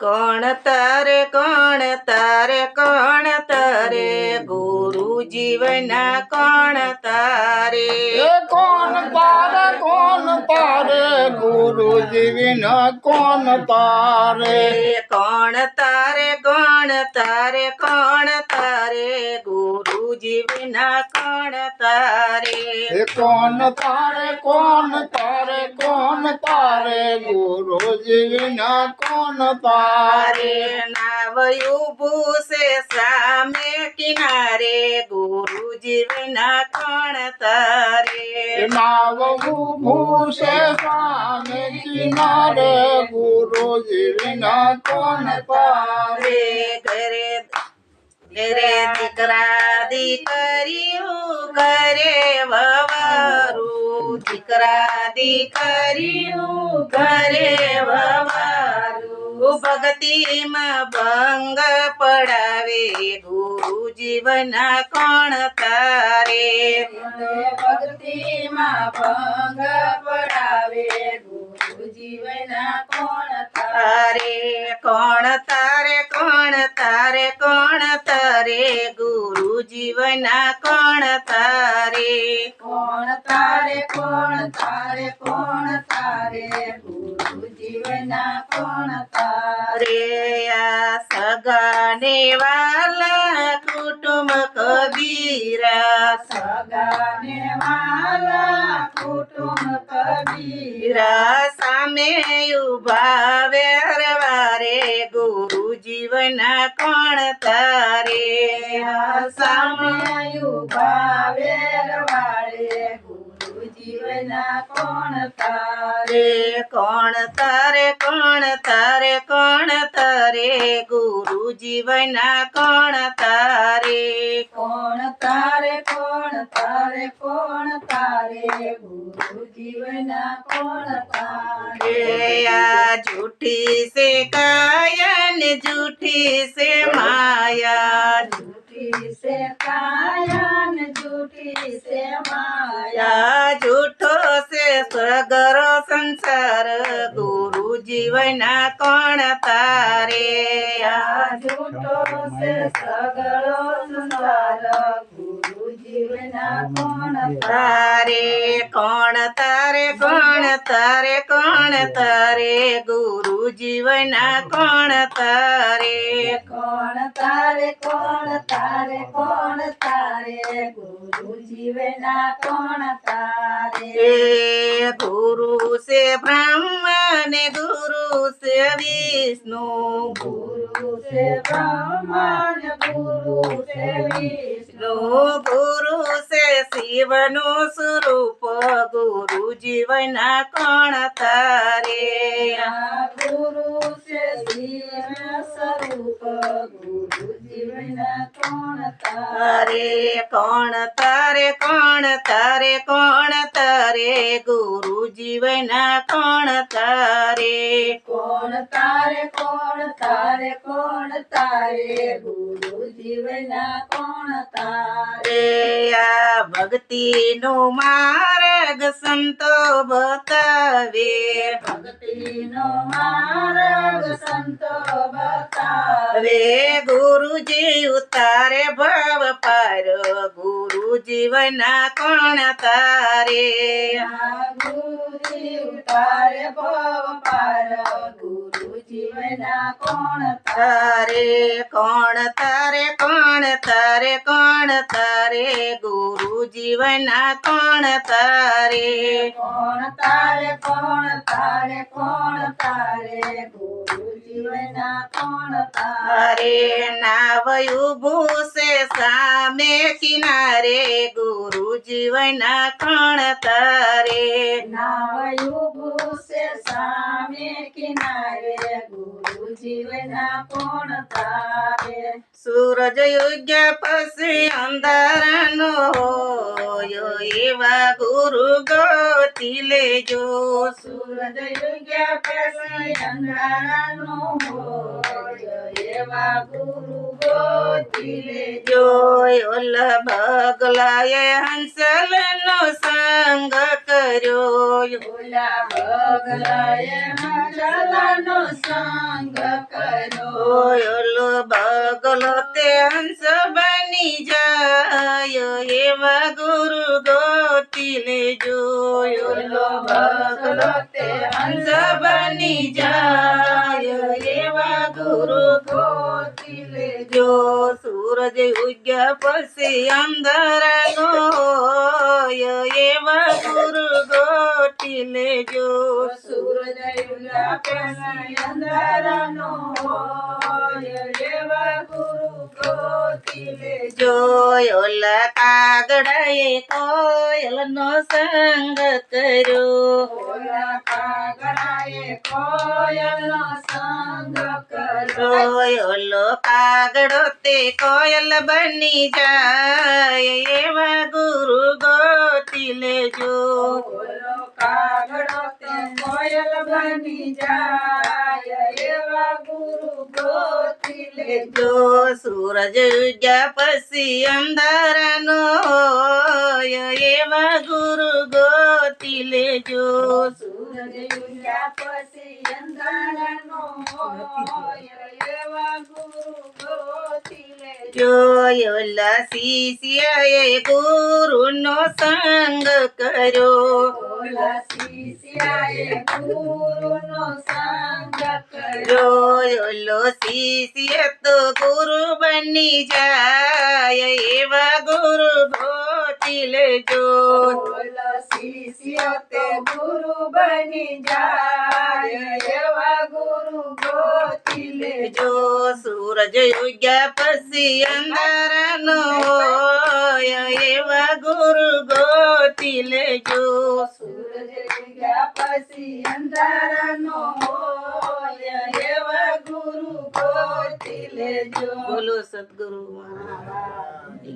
કોણ તારે ગુરુ જીવના કોણ તારે કોણ તારે ગુરુ જીવના કોણ તારે કોણ તારે ગુરુ જીવના કોણ તારે કોણ તારે ગુરુ જીવના કોણ તારે નાવ ઊભું છે સામે કિનારે ગુરુ જીવના કોણ તારે નાવ ઊભું છે સામે કિનારે ગુરુ જીવના કોણ તારે ઘરે દીકરા દીકરીયું ઘરે વવારું દીકરા દીકરીયું ઘરે વવારું ભક્તિમાં ભંગ પડાવે ગુરુ જીવના કોણ તારે ભક્તિમાં ભંગ પડાવે ગુરુ જીવના કોણ તારે કોણ તારે ગુરુ જીવના કોણ તારે ગુરુ જીવના કોણ તારે આ સગાને વાલા કુટુંબ કબીરા સામે ઉભા વેરવારે ગુરુ જીવના કોણ તારે સામે ઉભા વેરવારે ગુરુ જીવના કોણ તારે કોણ તારે ગુરુ જીવના કોણ તારે ગુરુ જીવના કોણ તારે આ જૂઠી સે કાયા ને જૂઠી સે માયા જૂઠો સે સગરો સંસાર ગુરુ જીવના કોણ તારે જૂઠો સે સગરો સંસાર ગુરુ જીવના કોણ તારે કોણ તારે ગુરુ જીવના કોણ તારે ગુરુ જીવના કોણ તારે ગુરુ સે બ્રહ્મા ને ગુરુ સે વિષ્ણુ ગુરુ સે શિવનું સ્વરૂપ ગુરુ જીવના કોણ તારે ગુરુ સે શિવ સ્વરૂપ ગુરુ જીવના કોણ તારે કોણ તારે ગુરુ જીવના કોણ તારે ગુરુ જીવના કોણ તારે આ ભક્તિ નો માર્ગ સંતો બતાવે ગુરુજી ઉતારે ભવ પાર ગુરુ જીવના કોણ તારે ગુરુજી ઉતારે ભવ પાર ગુરુ જીવના કોણ તારે કોણ તારે ગુરુ જીવના કોણ તારે ગુરુ જીવના કોણ તારે નાવ ઊભું છે સામે કિનારે ગુરુ જીવના કોણ તારે ગુરુ જીવના કોણ તારે સૂરજ યુગ્ય પછી અંધારાનો હોય એવા ગુરુ ગોતી લેજો સૂરજ યુગ્ય પછી અંધારાનો હોય એવા ગુરુ ગોતી લેજો ઓલા ભગલાએ હંસલનો સંગ કર્યો ઓલા ભગલાએ હંસલનો સંગ કરો ઓલો બગલો તે હંસ બની જાય એવા ગુરુ ગોતી લેજો ઓલો બગલો તે હંસ બની જાય એવા ગુરુ ગોતી લેજો સૂરજ ઉગ્યા પછી અંધારાનો હોય એવા ગુરુ ગોતી લેજો સૂરજ ઉગ્યા પછી અંધારાનો હોય એવા ગુરુ ગોતી લેજો ઓલા કાગડાએ કોયલનો સંગ કર્યો ઓલા કાગડાએ કોયલનો સંગ કર્યો ઓલો કાગડો તે કોયલ બની જાય એવા ગુરુ ગોતી લેજો ઓલો કાગડો તે કોયલ બની જાય એવા ગુરુ ગોતી લેજો સૂરજ ઉગ્યા પછી અંધારાનો હોય એવા ગુરુ ગોતી લેજો સૂરજ ઉગ્યા પછી અંધારાનો હોય એવા ગુરુ ગોતી લેજો ઓલા શિષ્યએ ગુરુનો સંગ કર્યો ઓલા શિષ્યએ ગુરુનો સંગ કર્યો ઓલો શિષ્ય તો ગુરુ બની જાય એવા ગુરુ ગોતી લેજો ઓલો શિષ્ય તે ગુરુ બની જાય એવા ગુરુ ગોતી લેજો સૂરજ ઉગ્યા પછી અંધારાનો હોય એવા ગુરુ ગોતી લેજો સૂરજ ઉગ્યા પછી અંધારાનો હોય એવા ગુરુ ગોતી લેજો બોલો સદગુરુ મહારાજ.